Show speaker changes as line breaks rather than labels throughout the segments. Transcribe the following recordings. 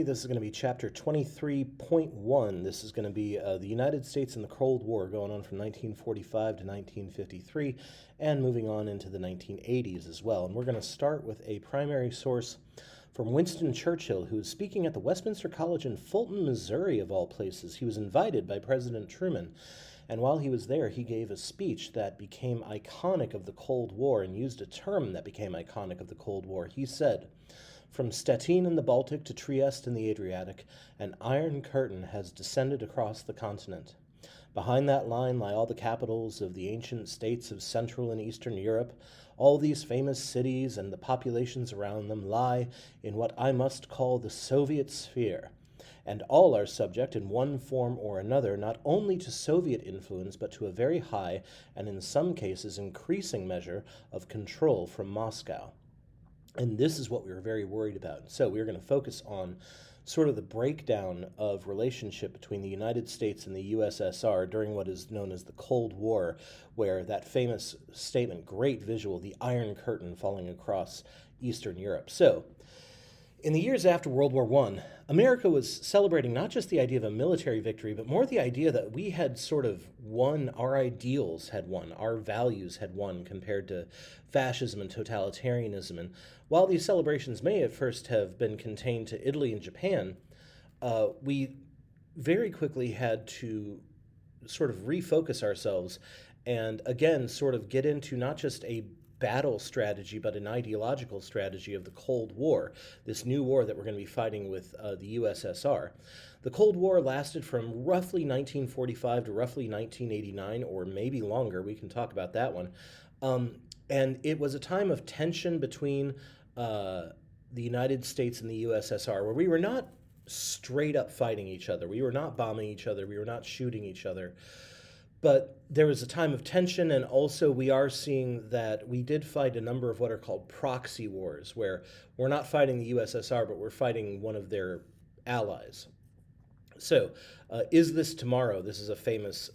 This is going to be chapter 23.1. This is going to be the United States and the Cold War going on from 1945 to 1953 and moving on into the 1980s as well. And we're going to start with a primary source from Winston Churchill, who was speaking at the Westminster College in Fulton, Missouri, of all places. He was invited by President Truman. And while he was there, he gave a speech that became iconic of the Cold War and used a term that became iconic of the Cold War. He said, "From Stettin in the Baltic to Trieste in the Adriatic, an iron curtain has descended across the continent. Behind that line lie all the capitals of the ancient states of Central and Eastern Europe. All these famous cities and the populations around them lie in what I must call the Soviet sphere. And all are subject in one form or another not only to Soviet influence but to a very high and in some cases increasing measure of control from Moscow." And this is what we were very worried about. So we are going to focus on sort of the breakdown of relationship between the United States and the USSR during what is known as the Cold War, where that famous statement, great visual, the Iron Curtain falling across Eastern Europe. So in the years after World War I, America was celebrating not just the idea of a military victory, but more the idea that we had sort of won, our ideals had won, our values had won compared to fascism and totalitarianism. And while these celebrations may at first have been contained to Italy and Japan, we very quickly had to sort of refocus ourselves and again sort of get into not just a battle strategy, but an ideological strategy of the Cold War, this new war that we're going to be fighting with the USSR. The Cold War lasted from roughly 1945 to roughly 1989, or maybe longer. We can talk about that one. And it was a time of tension between the United States and the USSR, where we were not straight up fighting each other. We were not bombing each other. We were not shooting each other. But there was a time of tension, and also we are seeing that we did fight a number of what are called proxy wars, where we're not fighting the USSR, but we're fighting one of their allies. So, Is This Tomorrow? This is a famous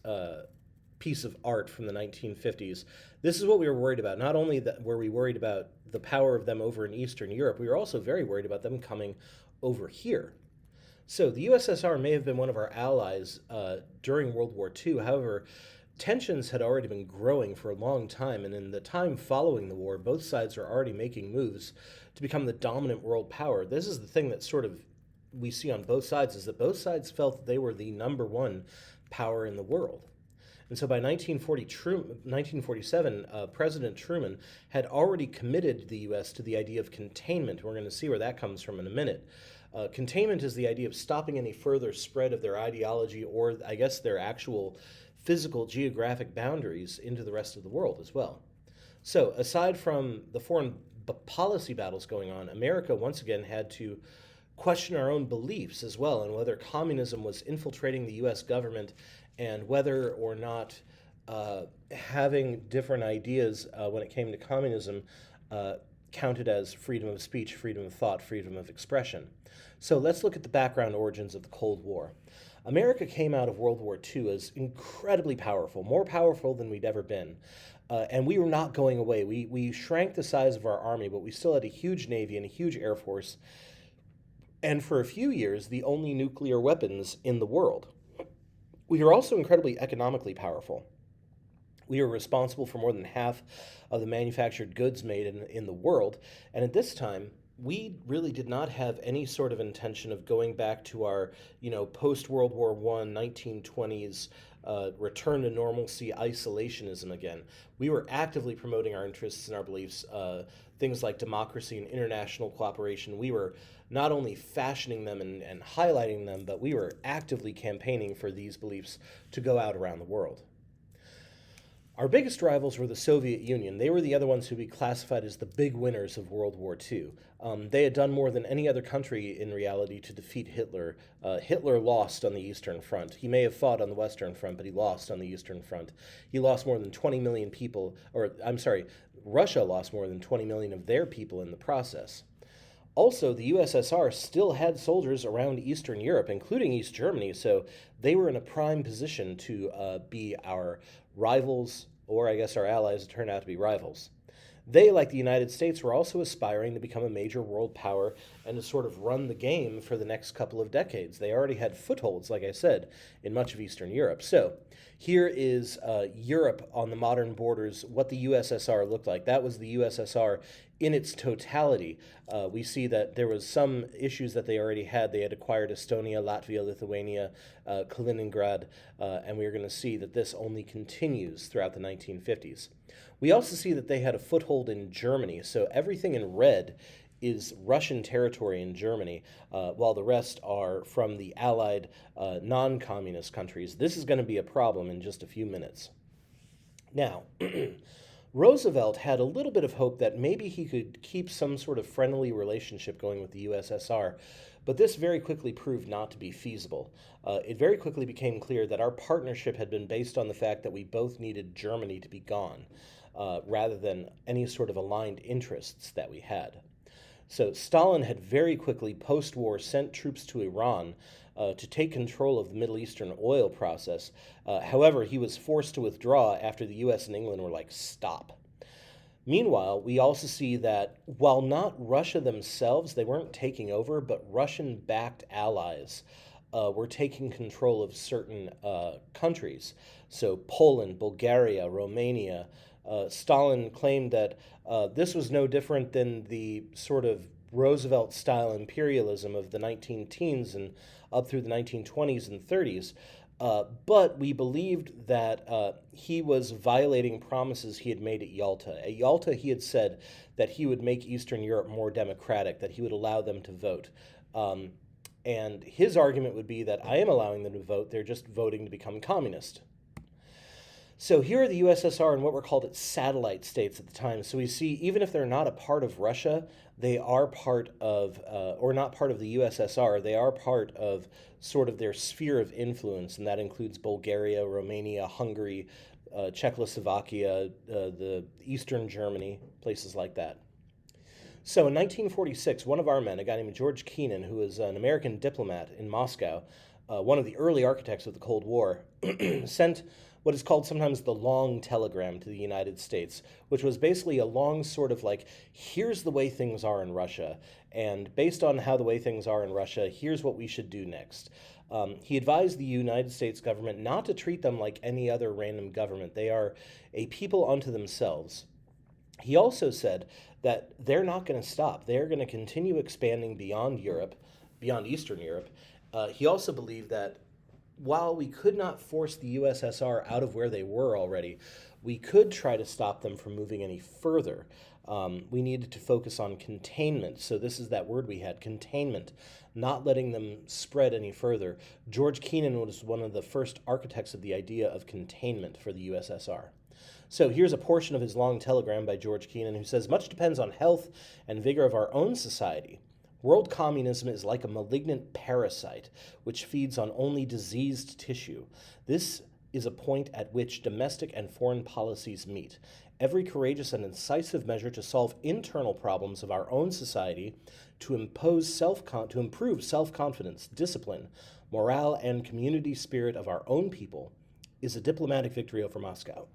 piece of art from the 1950s. This is what we were worried about. Not only that were we worried about the power of them over in Eastern Europe, we were also very worried about them coming over here. So the USSR may have been one of our allies during World War II. However, tensions had already been growing for a long time, and in the time following the war, both sides are already making moves to become the dominant world power. This is the thing that sort of we see on both sides, is that both sides felt that they were the number one power in the world. And so by 1947, President Truman had already committed the U.S. to the idea of containment. We're going to see where that comes from in a minute. Containment is the idea of stopping any further spread of their ideology, or I guess their actual physical geographic boundaries, into the rest of the world as well. So aside from the foreign policy battles going on, America once again had to question our own beliefs as well, and whether communism was infiltrating the U.S. government, and whether or not having different ideas when it came to communism counted as freedom of speech, freedom of thought, freedom of expression. So let's look at the background origins of the Cold War. America came out of World War II as incredibly powerful, more powerful than we'd ever been. And we were not going away. We shrank the size of our army, but we still had a huge navy and a huge air force. And for a few years, the only nuclear weapons in the world. We were also incredibly economically powerful. We were responsible for more than half of the manufactured goods made in the world. And at this time, we really did not have any sort of intention of going back to our, post-World War I, 1920s, return to normalcy isolationism again. We were actively promoting our interests and our beliefs, things like democracy and international cooperation. We were not only fashioning them and highlighting them, but we were actively campaigning for these beliefs to go out around the world. Our biggest rivals were the Soviet Union. They were the other ones who we classified as the big winners of World War II. They had done more than any other country in reality to defeat Hitler. Hitler lost on the Eastern Front. He may have fought on the Western Front, but he lost on the Eastern Front. He lost more than 20 million people, Russia lost more than 20 million of their people in the process. Also, the USSR still had soldiers around Eastern Europe, including East Germany, so they were in a prime position to be our rivals, or I guess our allies turned out to be rivals. They, like the United States, were also aspiring to become a major world power and to sort of run the game for the next couple of decades. They already had footholds, like I said, in much of Eastern Europe. So here is Europe on the modern borders, what the USSR looked like. That was the USSR in its totality. We see that there was some issues that they already had. They had acquired Estonia, Latvia, Lithuania, Kaliningrad, and we're going to see that this only continues throughout the 1950s. We also see that they had a foothold in Germany, so everything in red is Russian territory in Germany, while the rest are from the Allied non-communist countries. This is going to be a problem in just a few minutes. Now, Roosevelt had a little bit of hope that maybe he could keep some sort of friendly relationship going with the USSR, but this very quickly proved not to be feasible. It very quickly became clear that our partnership had been based on the fact that we both needed Germany to be gone, rather than any sort of aligned interests that we had. So Stalin had very quickly, post-war, sent troops to Iran to take control of the Middle Eastern oil process. However, he was forced to withdraw after the U.S. and England were like, stop. Meanwhile, we also see that while not Russia themselves, they weren't taking over, but Russian-backed allies were taking control of certain countries. So Poland, Bulgaria, Romania. Stalin claimed that this was no different than the sort of Roosevelt-style imperialism of the 19-teens and up through the 1920s and 30s. But we believed that he was violating promises he had made at Yalta. At Yalta, he had said that he would make Eastern Europe more democratic, that he would allow them to vote. And his argument would be that I am allowing them to vote, they're just voting to become communist. So here are the USSR and what were called its satellite states at the time. So we see, even if they're not a part of Russia, they are part of, or not part of the USSR, they are part of sort of their sphere of influence, and that includes Bulgaria, Romania, Hungary, Czechoslovakia, the Eastern Germany, places like that. So in 1946, one of our men, a guy named George Kennan, who was an American diplomat in Moscow, one of the early architects of the Cold War, sent what is called sometimes the long telegram to the United States, which was basically a long sort of like, here's the way things are in Russia, and based on how the way things are in Russia, here's what we should do next. He advised the United States government not to treat them like any other random government. They are a people unto themselves. He also said that they're not going to stop. They're going to continue expanding beyond Europe, beyond Eastern Europe. He also believed that while we could not force the USSR out of where they were already, we could try to stop them from moving any further. We needed to focus on containment. So this is that word we had, containment, not letting them spread any further. George Kennan was one of the first architects of the idea of containment for the USSR. So here's a portion of his long telegram by George Kennan, who says, "Much depends on health and vigor of our own society. World communism is like a malignant parasite which feeds on only diseased tissue. This is a point at which domestic and foreign policies meet. Every courageous and incisive measure to solve internal problems of our own society, to improve self-confidence, discipline, morale, and community spirit of our own people, is a diplomatic victory over Moscow."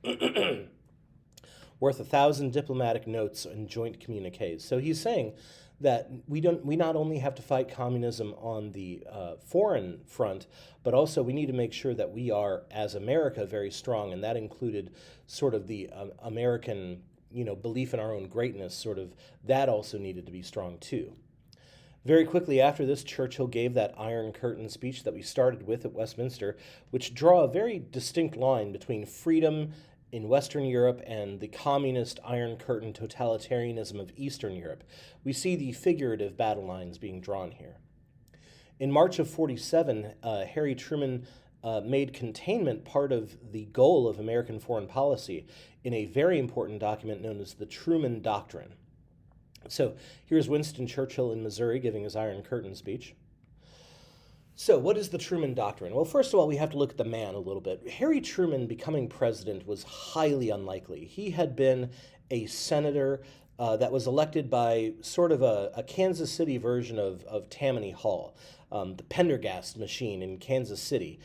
Worth 1,000 diplomatic notes and joint communiques. So he's saying that we not only have to fight communism on the foreign front, but also we need to make sure that we are, as America, very strong, and that included sort of the American, belief in our own greatness, sort of, that also needed to be strong too. Very quickly after this, Churchill gave that Iron Curtain speech that we started with at Westminster, which draw a very distinct line between freedom in Western Europe and the communist Iron Curtain totalitarianism of Eastern Europe. We see the figurative battle lines being drawn here. In March of 47, Harry Truman made containment part of the goal of American foreign policy in a very important document known as the Truman Doctrine. So here's Winston Churchill in Missouri giving his Iron Curtain speech. So what is the Truman Doctrine? Well, first of all, we have to look at the man a little bit. Harry Truman becoming president was highly unlikely. He had been a senator that was elected by sort of a Kansas City version of Tammany Hall, the Pendergast machine in Kansas City.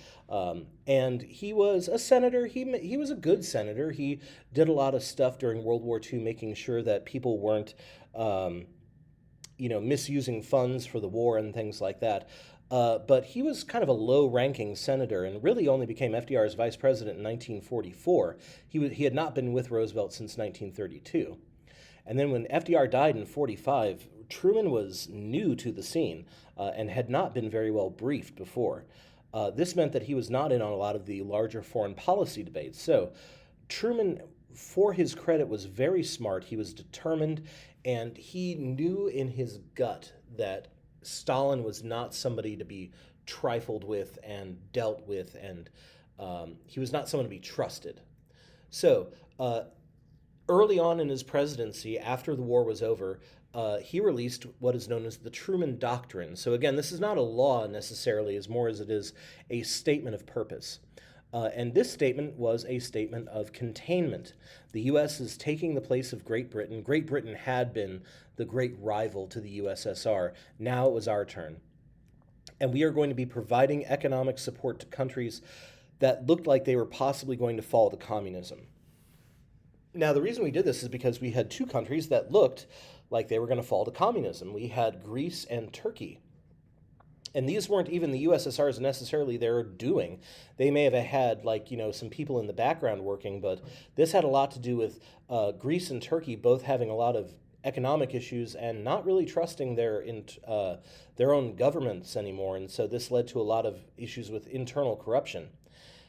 And he was a senator. He was a good senator. He did a lot of stuff during World War II, making sure that people weren't misusing funds for the war and things like that. But he was kind of a low-ranking senator and really only became FDR's vice president in 1944. He had not been with Roosevelt since 1932. And then when FDR died in 45, Truman was new to the scene and had not been very well briefed before. This meant that he was not in on a lot of the larger foreign policy debates. So Truman, for his credit, was very smart. He was determined, and he knew in his gut that Stalin was not somebody to be trifled with and dealt with, and he was not someone to be trusted. So early on in his presidency, after the war was over, he released what is known as the Truman Doctrine. So again, this is not a law necessarily, as more as it is a statement of purpose. And this statement was a statement of containment. The U.S. is taking the place of Great Britain. Great Britain had been the great rival to the USSR. Now it was our turn. And we are going to be providing economic support to countries that looked like they were possibly going to fall to communism. Now, the reason we did this is because we had two countries that looked like they were going to fall to communism. We had Greece and Turkey. And these weren't even the USSR's necessarily their doing. They may have had, some people in the background working, but this had a lot to do with Greece and Turkey both having a lot of economic issues and not really trusting their own governments anymore. And so this led to a lot of issues with internal corruption.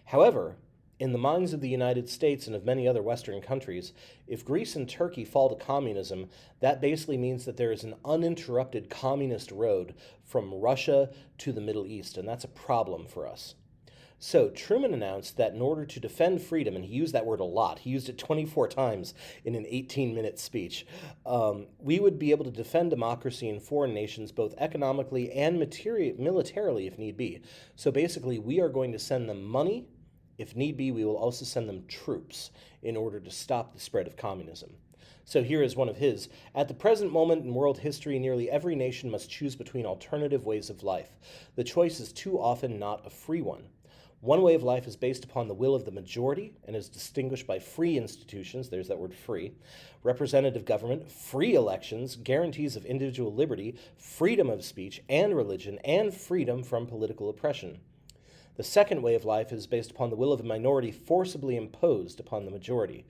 However, in the minds of the United States and of many other Western countries, if Greece and Turkey fall to communism, that basically means that there is an uninterrupted communist road from Russia to the Middle East, and that's a problem for us. So Truman announced that in order to defend freedom, and he used that word a lot, he used it 24 times in an 18-minute speech, we would be able to defend democracy in foreign nations both economically and militarily if need be. So basically, we are going to send them money. If need be, we will also send them troops in order to stop the spread of communism. So here is one of his. At the present moment in world history, nearly every nation must choose between alternative ways of life. The choice is too often not a free one. One way of life is based upon the will of the majority and is distinguished by free institutions, there's that word free, representative government, free elections, guarantees of individual liberty, freedom of speech and religion, and freedom from political oppression. The second way of life is based upon the will of the minority forcibly imposed upon the majority.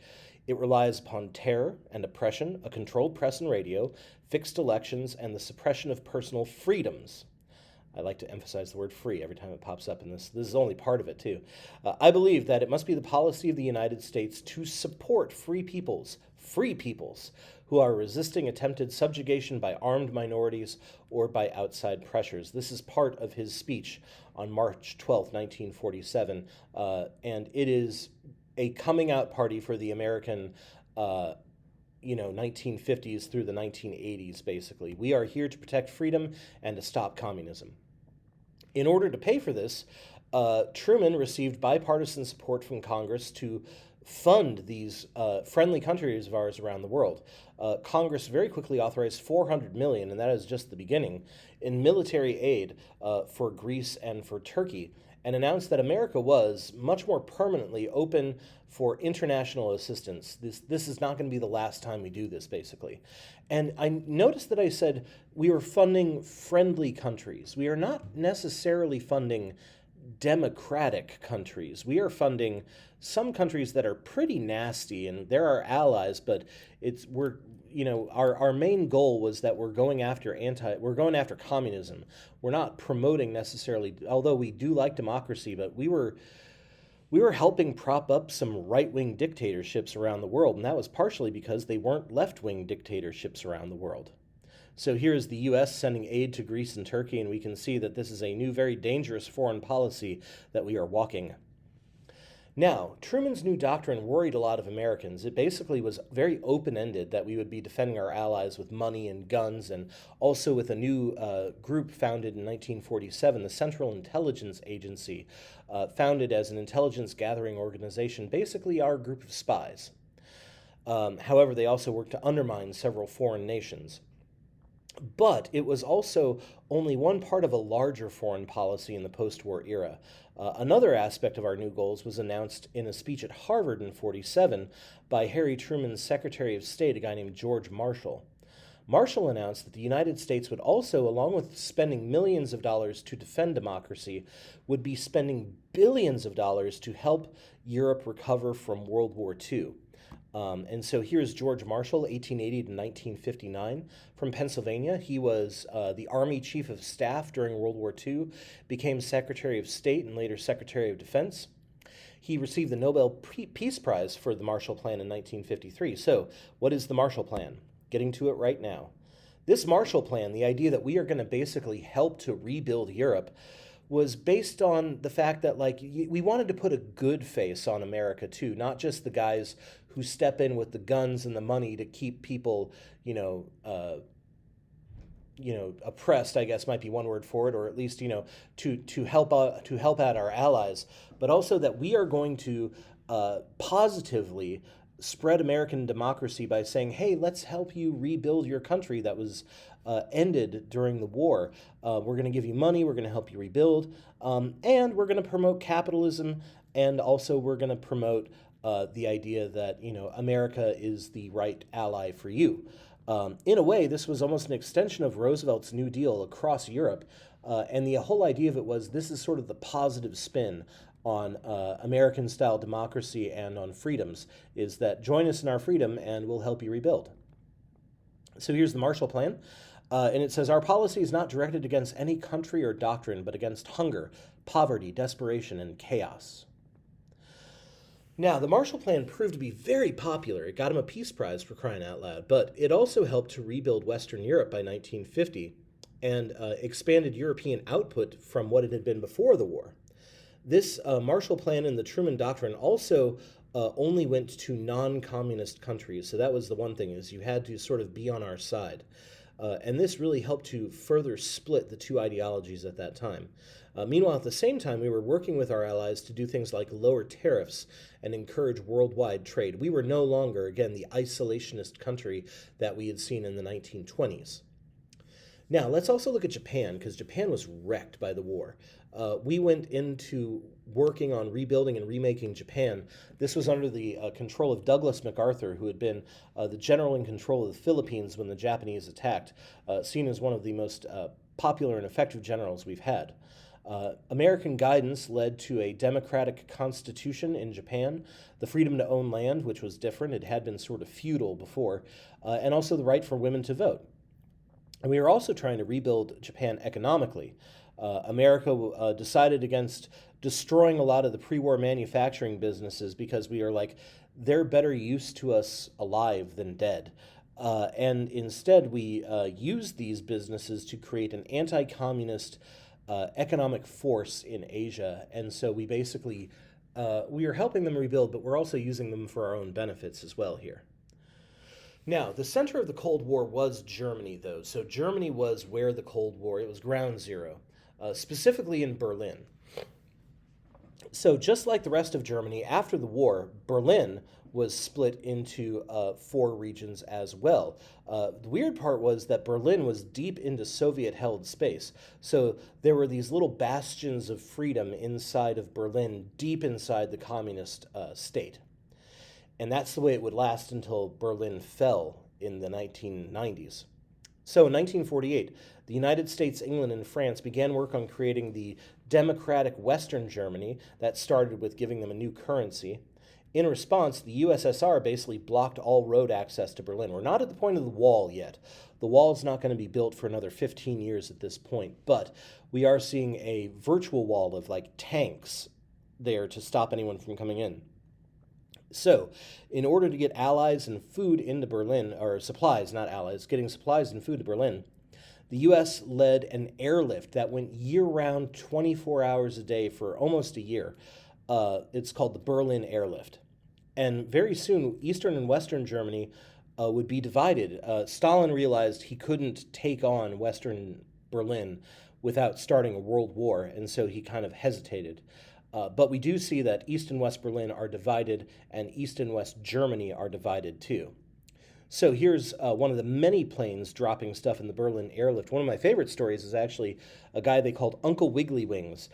It relies upon terror and oppression, a controlled press and radio, fixed elections, and the suppression of personal freedoms. I like to emphasize the word free every time it pops up in this. This is only part of it, too. I believe that it must be the policy of the United States to support free peoples, who are resisting attempted subjugation by armed minorities or by outside pressures. This is part of his speech on March 12, 1947, and it is a coming out party for the American 1950s through the 1980s, basically. We are here to protect freedom and to stop communism. In order to pay for this, Truman received bipartisan support from Congress to fund these friendly countries of ours around the world. Congress very quickly authorized $400 million, and that is just the beginning, in military aid for Greece and for Turkey, and announced that America was much more permanently open for international assistance. This is not going to be the last time we do this, basically. And I noticed that I said we were funding friendly countries. We are not necessarily funding democratic countries. We are funding some countries that are pretty nasty, and they're our allies, but our main goal was that we're going after communism. We're not promoting necessarily, although we do like democracy, but we were helping prop up some right-wing dictatorships around the world, and that was partially because they weren't left-wing dictatorships around the world. So here is the U.S. sending aid to Greece and Turkey, and we can see that this is a new, very dangerous foreign policy that we are walking. Now, Truman's new doctrine worried a lot of Americans. It basically was very open-ended that we would be defending our allies with money and guns, and also with a new group founded in 1947, the Central Intelligence Agency, founded as an intelligence gathering organization, basically our group of spies. However, they also worked to undermine several foreign nations. But it was also only one part of a larger foreign policy in the post-war era. Another aspect of our new goals was announced in a speech at Harvard in 1947 by Harry Truman's Secretary of State, a guy named George Marshall. Marshall announced that the United States would also, along with spending millions of dollars to defend democracy, would be spending billions of dollars to help Europe recover from World War II. And so here's George Marshall, 1880 to 1959, from Pennsylvania. He was the Army Chief of Staff during World War II, became Secretary of State and later Secretary of Defense. He received the Nobel Peace Prize for the Marshall Plan in 1953. So, what is the Marshall Plan? Getting to it right now. This Marshall Plan, the idea that we are going to basically help to rebuild Europe, was based on the fact that we wanted to put a good face on America too, not just the guys who step in with the guns and the money to keep people, oppressed, I guess might be one word for it, or at least to help out our allies, but also that we are going to positively spread American democracy by saying, hey, let's help you rebuild your country that was ended during the war. We're going to give you money, we're going to help you rebuild, and we're going to promote capitalism, and also we're going to promote the idea that America is the right ally for you. In a way, this was almost an extension of Roosevelt's New Deal across Europe, and the whole idea of it was this is sort of the positive spin on American-style democracy and on freedoms, is that join us in our freedom and we'll help you rebuild. So here's the Marshall Plan, and it says, our policy is not directed against any country or doctrine, but against hunger, poverty, desperation, and chaos. Now, the Marshall Plan proved to be very popular. It got him a Peace Prize, for crying out loud, but it also helped to rebuild Western Europe by 1950 and expanded European output from what it had been before the war. This Marshall Plan and the Truman Doctrine also only went to non-communist countries, so that was the one thing, is you had to sort of be on our side. And this really helped to further split the two ideologies at that time. Meanwhile, at the same time, we were working with our allies to do things like lower tariffs and encourage worldwide trade. We were no longer, again, the isolationist country that we had seen in the 1920s. Now, let's also look at Japan, because Japan was wrecked by the war. We went into working on rebuilding and remaking Japan. This was under the control of Douglas MacArthur, who had been the general in control of the Philippines when the Japanese attacked, seen as one of the most popular and effective generals we've had. American guidance led to a democratic constitution in Japan, the freedom to own land, which was different. It had been sort of feudal before, and also the right for women to vote. And we were also trying to rebuild Japan economically. America decided against destroying a lot of the pre-war manufacturing businesses because we are like, they're better use to us alive than dead. And instead, we used these businesses to create an anti-communist economic force in Asia. And so we basically, we are helping them rebuild, but we're also using them for our own benefits as well here. Now, the center of the Cold War was Germany, though. So Germany was where the Cold War, it was ground zero, specifically in Berlin. So just like the rest of Germany, after the war, Berlin was split into 4 regions as well. The weird part was that Berlin was deep into Soviet-held space. So there were these little bastions of freedom inside of Berlin, deep inside the communist state. And that's the way it would last until Berlin fell in the 1990s. So in 1948, the United States, England, and France began work on creating the democratic Western Germany. That started with giving them a new currency. In response, the USSR basically blocked all road access to Berlin. We're not at the point of the wall yet. The wall is not going to be built for another 15 years at this point, but we are seeing a virtual wall of like tanks there to stop anyone from coming in. So, in order to get allies and food into Berlin, or supplies, not allies, getting supplies and food to Berlin, the U.S. led an airlift that went year-round, 24 hours a day for almost a year. It's called the Berlin Airlift. And very soon, Eastern and Western Germany would be divided. Stalin realized he couldn't take on Western Berlin without starting a world war, and so he kind of hesitated. But we do see that East and West Berlin are divided, and East and West Germany are divided too. So here's one of the many planes dropping stuff in the Berlin airlift. One of my favorite stories is actually a guy they called Uncle Wiggly Wings,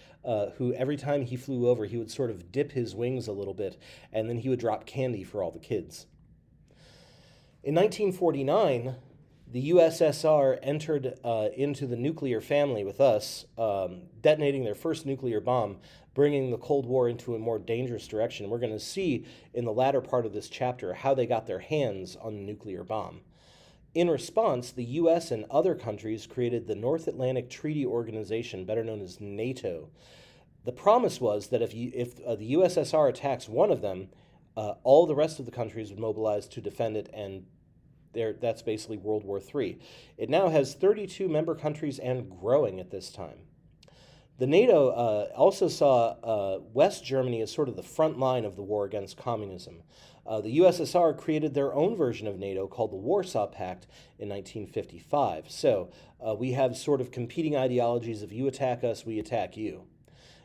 who every time he flew over, he would sort of dip his wings a little bit, and then he would drop candy for all the kids. In 1949, The USSR entered into the nuclear family with us, detonating their first nuclear bomb, bringing the Cold War into a more dangerous direction. We're going to see in the latter part of this chapter how they got their hands on the nuclear bomb. In response, the US and other countries created the North Atlantic Treaty Organization, better known as NATO. The promise was that if the USSR attacks one of them, all the rest of the countries would mobilize to defend it, and that's basically World War III. It now has 32 member countries and growing at this time. The NATO also saw West Germany as sort of the front line of the war against communism. The USSR created their own version of NATO called the Warsaw Pact in 1955. So we have sort of competing ideologies. If you attack us, we attack you.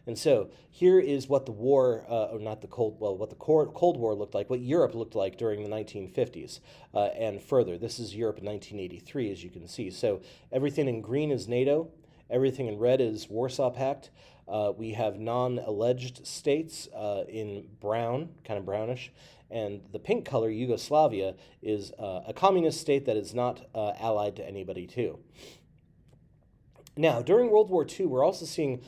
And so here is what the war, or not the Cold, well, what the Cold War looked like, what Europe looked like during the 1950s and further. This is Europe in 1983, as you can see. So everything in green is NATO. Everything in red is Warsaw Pact. We have non-alleged states in brown, kind of brownish. And the pink color, Yugoslavia, is a communist state that is not allied to anybody, too. Now, during World War II, we're also seeing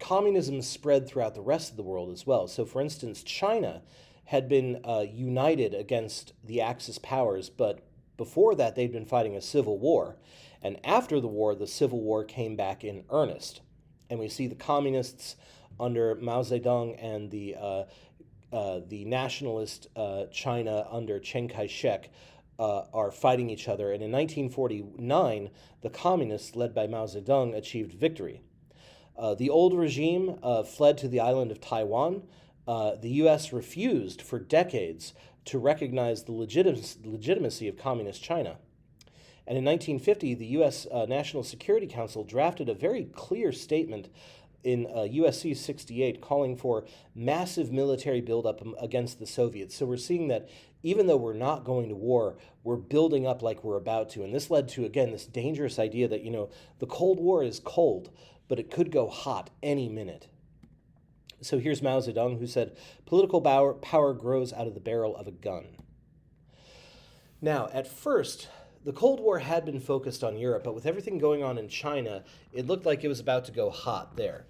communism spread throughout the rest of the world as well. So, for instance, China had been united against the Axis powers, but before that, they'd been fighting a civil war. And after the war, the civil war came back in earnest. And we see the communists under Mao Zedong and the nationalist China under Chiang Kai-shek are fighting each other. And in 1949, the communists, led by Mao Zedong, achieved victory. The old regime fled to the island of Taiwan. The U.S. refused for decades to recognize the legitimacy of Communist China. And in 1950, the U.S. National Security Council drafted a very clear statement in USC 68 calling for massive military buildup against the Soviets. So we're seeing that even though we're not going to war, we're building up like we're about to. And this led to, again, this dangerous idea that, the Cold War is cold, but it could go hot any minute. So here's Mao Zedong, who said, "Political power grows out of the barrel of a gun." Now, at first, the Cold War had been focused on Europe, but with everything going on in China, it looked like it was about to go hot there.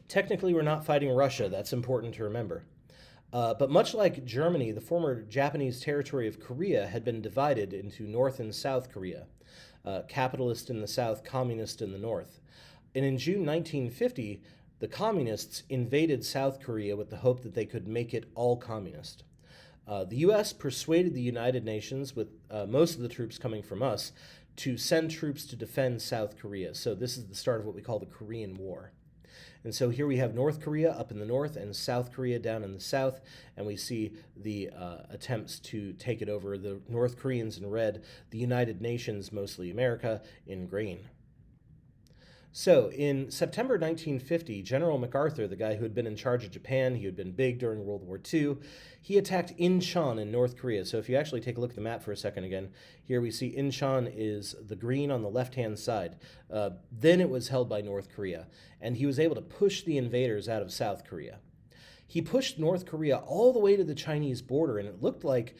Technically, we're not fighting Russia. That's important to remember. But much like Germany, the former Japanese territory of Korea had been divided into North and South Korea, capitalist in the south, communist in the north. And in June 1950, the communists invaded South Korea with the hope that they could make it all communist. The U.S. persuaded the United Nations, with most of the troops coming from us, to send troops to defend South Korea. So this is the start of what we call the Korean War. And so here we have North Korea up in the north and South Korea down in the south, and we see the attempts to take it over, the North Koreans in red, the United Nations, mostly America, in green. So in September 1950, General MacArthur, the guy who had been in charge of Japan, he had been big during World War II, he attacked Incheon in North Korea. So if you actually take a look at the map for a second again, here we see Incheon is the green on the left-hand side. Then it was held by North Korea, and he was able to push the invaders out of South Korea. He pushed North Korea all the way to the Chinese border, and it looked like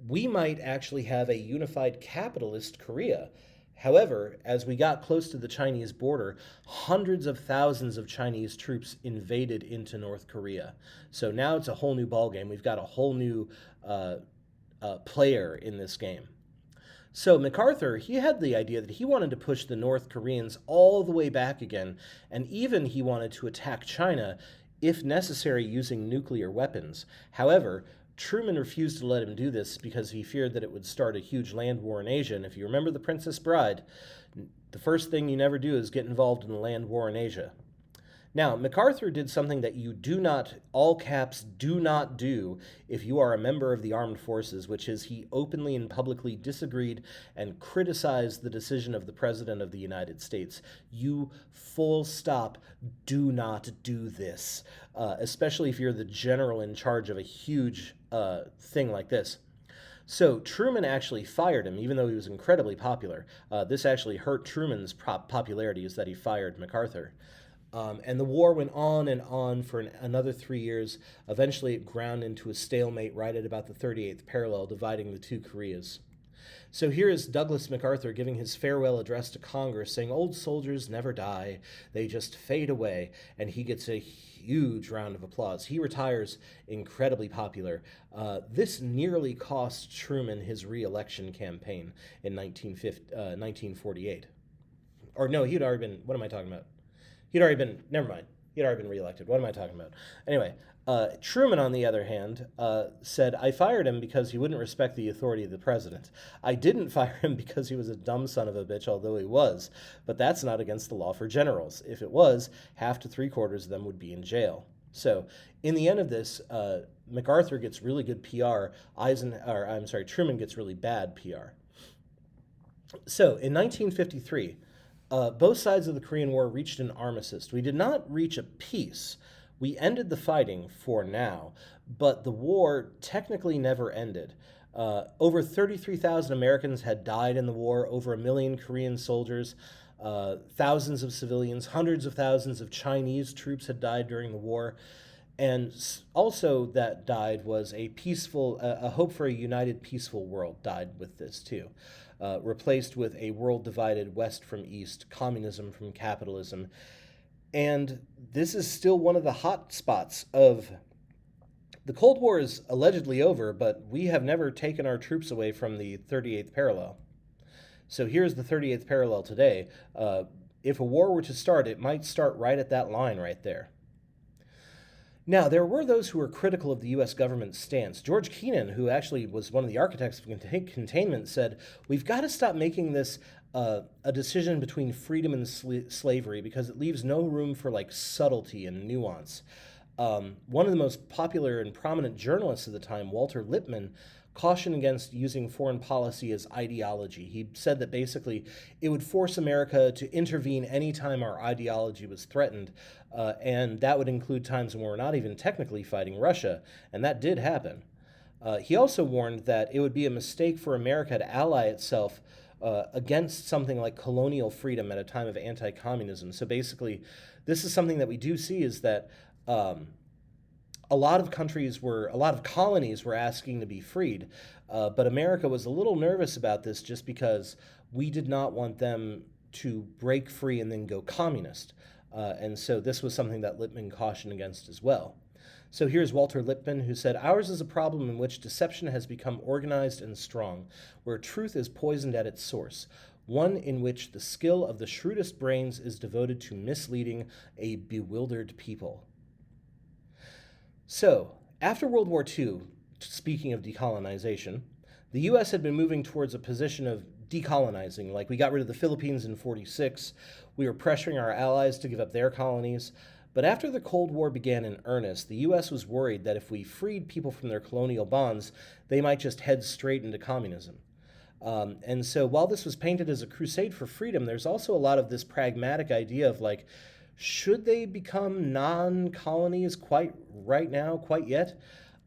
we might actually have a unified capitalist Korea. However, as we got close to the Chinese border, hundreds of thousands of Chinese troops invaded into North Korea. So now it's a whole new ballgame. We've got a whole new player in this game. So MacArthur, he had the idea that he wanted to push the North Koreans all the way back again, and even he wanted to attack China, if necessary, using nuclear weapons. However, Truman refused to let him do this because he feared that it would start a huge land war in Asia. And if you remember The Princess Bride, the first thing you never do is get involved in a land war in Asia. Now, MacArthur did something that you do not, all caps, do not do if you are a member of the armed forces, which is he openly and publicly disagreed and criticized the decision of the President of the United States. You full stop do not do this, especially if you're the general in charge of a huge thing like this. So Truman actually fired him, even though he was incredibly popular. This actually hurt Truman's popularity, is that he fired MacArthur. And the war went on and on for another 3 years. Eventually, it ground into a stalemate right at about the 38th parallel, dividing the two Koreas. So here is Douglas MacArthur giving his farewell address to Congress saying, "Old soldiers never die, they just fade away." And he gets a huge round of applause. He retires incredibly popular. This nearly cost Truman his re-election campaign in 1948. Or no, he'd already been, what am I talking about? He'd already been, never mind. He'd already been reelected. What am I talking about? Anyway, Truman, on the other hand, said, "I fired him because he wouldn't respect the authority of the president. I didn't fire him because he was a dumb son of a bitch, although he was. But that's not against the law for generals. If it was, half to three-quarters of them would be in jail." So, in the end of this, MacArthur gets really good PR. Truman gets really bad PR. So, in 1953, both sides of the Korean War reached an armistice. We did not reach a peace. We ended the fighting for now, but the war technically never ended. Over 33,000 Americans had died in the war, over 1 million Korean soldiers, thousands of civilians, hundreds of thousands of Chinese troops had died during the war. And also that died was a hope for a united, peaceful world died with this too. Replaced with a world divided west from east, communism from capitalism. And this is still one of the hot spots of the Cold War is allegedly over, but we have never taken our troops away from the 38th parallel. So here's the 38th parallel today. If a war were to start, it might start right at that line right there. Now, there were those who were critical of the U.S. government's stance. George Kennan, who actually was one of the architects of containment, said, "We've got to stop making this a decision between freedom and slavery because it leaves no room for like subtlety and nuance." One of the most popular and prominent journalists of the time, Walter Lippmann, cautioned against using foreign policy as ideology. He said that basically it would force America to intervene anytime our ideology was threatened, and that would include times when we're not even technically fighting Russia, and that did happen. He also warned that it would be a mistake for America to ally itself against something like colonial freedom at a time of anti-communism. So basically, this is something that we do see is that a lot of colonies were asking to be freed, but America was a little nervous about this just because we did not want them to break free and then go communist. And so this was something that Lippmann cautioned against as well. So here's Walter Lippmann, who said, "Ours is a problem in which deception has become organized and strong, where truth is poisoned at its source, one in which the skill of the shrewdest brains is devoted to misleading a bewildered people." So, after World War II, speaking of decolonization, the U.S. had been moving towards a position of decolonizing. Like, we got rid of the Philippines in 1946, we were pressuring our allies to give up their colonies. But after the Cold War began in earnest, the U.S. was worried that if we freed people from their colonial bonds, they might just head straight into communism. And so while this was painted as a crusade for freedom, there's also a lot of this pragmatic idea of like, should they become non-colonies quite yet?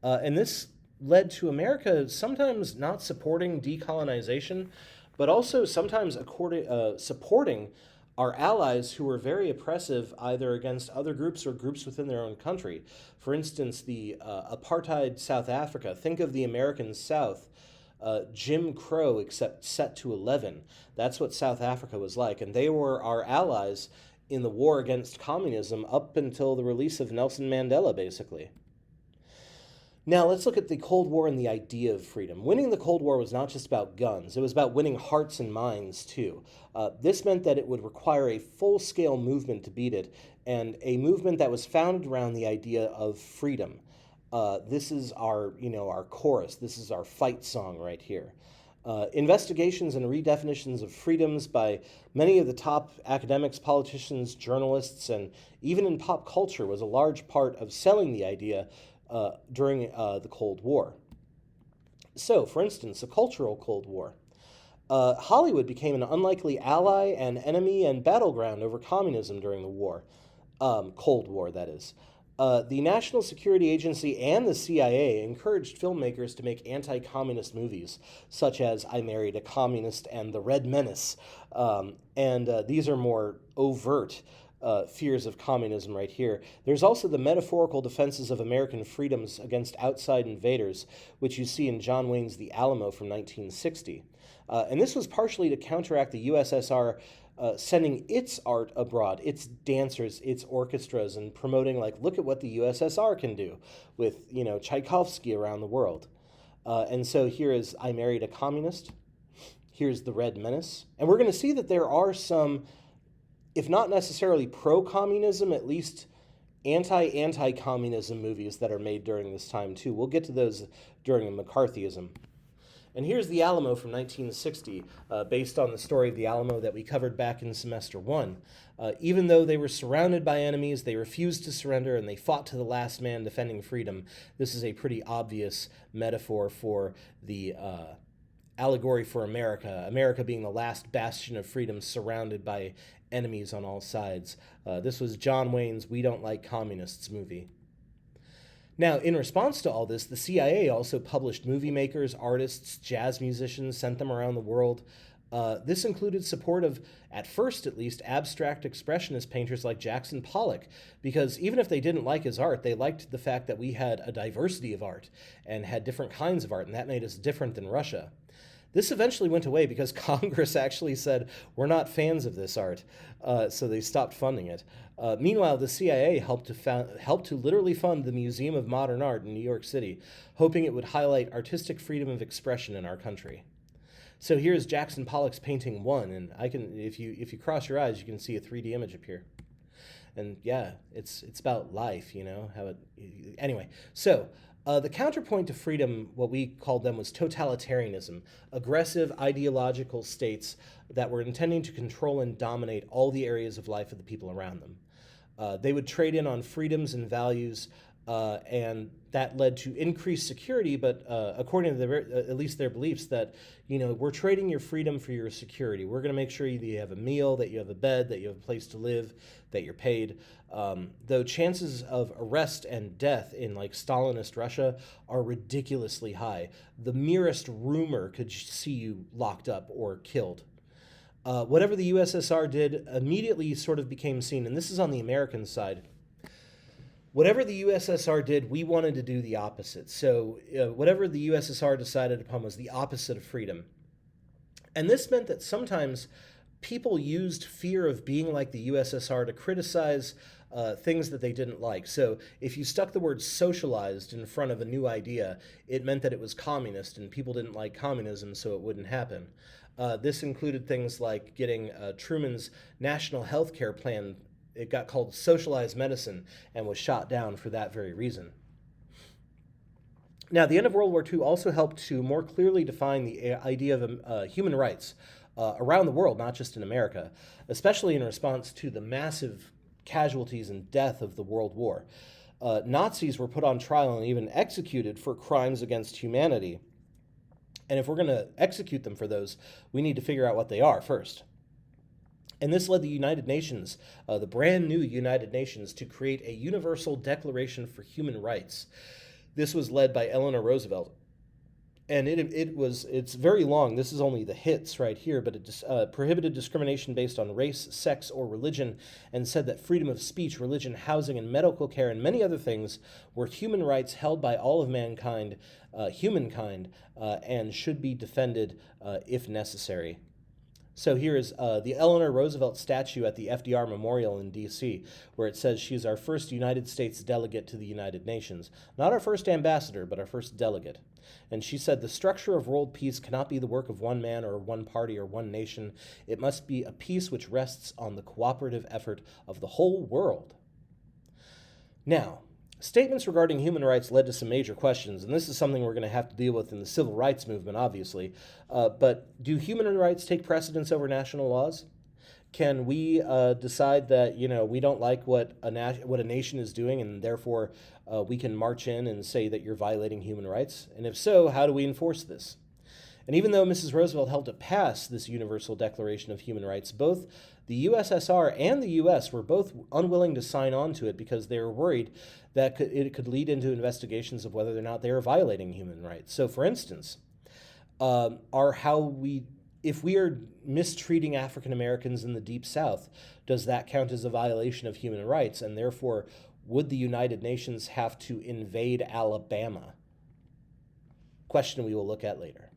And this led to America sometimes not supporting decolonization, but also sometimes supporting our allies who were very oppressive either against other groups or groups within their own country. For instance, the apartheid South Africa. Think of the American South. Jim Crow, except set to 11. That's what South Africa was like. And they were our allies in the war against communism up until the release of Nelson Mandela, basically. Now, let's look at the Cold War and the idea of freedom. Winning the Cold War was not just about guns. It was about winning hearts and minds, too. This meant that it would require a full-scale movement to beat it, and a movement that was founded around the idea of freedom. This is our chorus. This is our fight song right here. Investigations and redefinitions of freedoms by many of the top academics, politicians, journalists, and even in pop culture was a large part of selling the idea during the Cold War. So, for instance, a cultural Cold War. Hollywood became an unlikely ally and enemy and battleground over communism during the war. Cold War, that is. The National Security Agency and the CIA encouraged filmmakers to make anti-communist movies, such as I Married a Communist and The Red Menace. These are more overt. fears of communism right here. There's also the metaphorical defenses of American freedoms against outside invaders, which you see in John Wayne's The Alamo from 1960. And this was partially to counteract the USSR sending its art abroad, its dancers, its orchestras, and promoting, like, look at what the USSR can do with, Tchaikovsky around the world. And so here is I Married a Communist. Here's The Red Menace. And we're going to see that there are some, if not necessarily pro-communism, at least anti-communism movies that are made during this time too. We'll get to those during McCarthyism. And here's The Alamo from 1960, based on the story of the Alamo that we covered back in semester 1. Even though they were surrounded by enemies, they refused to surrender, and they fought to the last man defending freedom. This is a pretty obvious metaphor for the allegory for America, America being the last bastion of freedom surrounded by enemies on all sides. This was John Wayne's We Don't Like Communists movie. Now, in response to all this, the CIA also published movie makers, artists, jazz musicians, sent them around the world. This included support of, at first at least, abstract expressionist painters like Jackson Pollock, because even if they didn't like his art, they liked the fact that we had a diversity of art and had different kinds of art, and that made us different than Russia. This eventually went away because Congress actually said, we're not fans of this art, so they stopped funding it. Meanwhile, the CIA helped to literally fund the Museum of Modern Art in New York City, hoping it would highlight artistic freedom of expression in our country. So here's Jackson Pollock's painting 1, and if you cross your eyes, you can see a 3D image appear. And yeah, it's about life, anyway. So the counterpoint to freedom, what we called them, was totalitarianism, aggressive ideological states that were intending to control and dominate all the areas of life of the people around them. They would trade in on freedoms and values, and that led to increased security, but according to at least their beliefs, that, we're trading your freedom for your security. We're going to make sure that you have a meal, that you have a bed, that you have a place to live, that you're paid. Though chances of arrest and death in, like, Stalinist Russia are ridiculously high. The merest rumor could see you locked up or killed. Whatever the USSR did immediately sort of became seen, and this is on the American side. Whatever the USSR did, we wanted to do the opposite. So whatever the USSR decided upon was the opposite of freedom. And this meant that sometimes people used fear of being like the USSR to criticize things that they didn't like. So if you stuck the word socialized in front of a new idea, it meant that it was communist, and people didn't like communism, so it wouldn't happen. This included things like getting Truman's national health care plan. It got called socialized medicine and was shot down for that very reason. Now, the end of World War II also helped to more clearly define the idea of human rights around the world, not just in America, especially in response to the massive casualties and death of the World War. Nazis were put on trial and even executed for crimes against humanity. And if we're going to execute them for those, we need to figure out what they are first. And this led the United Nations, the brand new United Nations, to create a Universal Declaration for Human Rights. This was led by Eleanor Roosevelt. And it's very long. This is only the hits right here, but it prohibited discrimination based on race, sex, or religion, and said that freedom of speech, religion, housing, and medical care, and many other things were human rights held by all of mankind, humankind, and should be defended if necessary. So here is the Eleanor Roosevelt statue at the FDR Memorial in D.C., where it says she's our first United States delegate to the United Nations. Not our first ambassador, but our first delegate. And she said, the structure of world peace cannot be the work of one man or one party or one nation. It must be a peace which rests on the cooperative effort of the whole world. Now, statements regarding human rights led to some major questions, and this is something we're going to have to deal with in the civil rights movement, obviously. But do human rights take precedence over national laws? Can we decide that, we don't like what a nation is doing, and therefore we can march in and say that you're violating human rights? And if so, how do we enforce this? And even though Mrs. Roosevelt helped to pass this Universal Declaration of Human Rights, both the USSR and the US were both unwilling to sign on to it because they were worried that it could lead into investigations of whether or not they are violating human rights. So, for instance, how we if we are mistreating African Americans in the Deep South, does that count as a violation of human rights? And therefore, would the United Nations have to invade Alabama? Question we will look at later.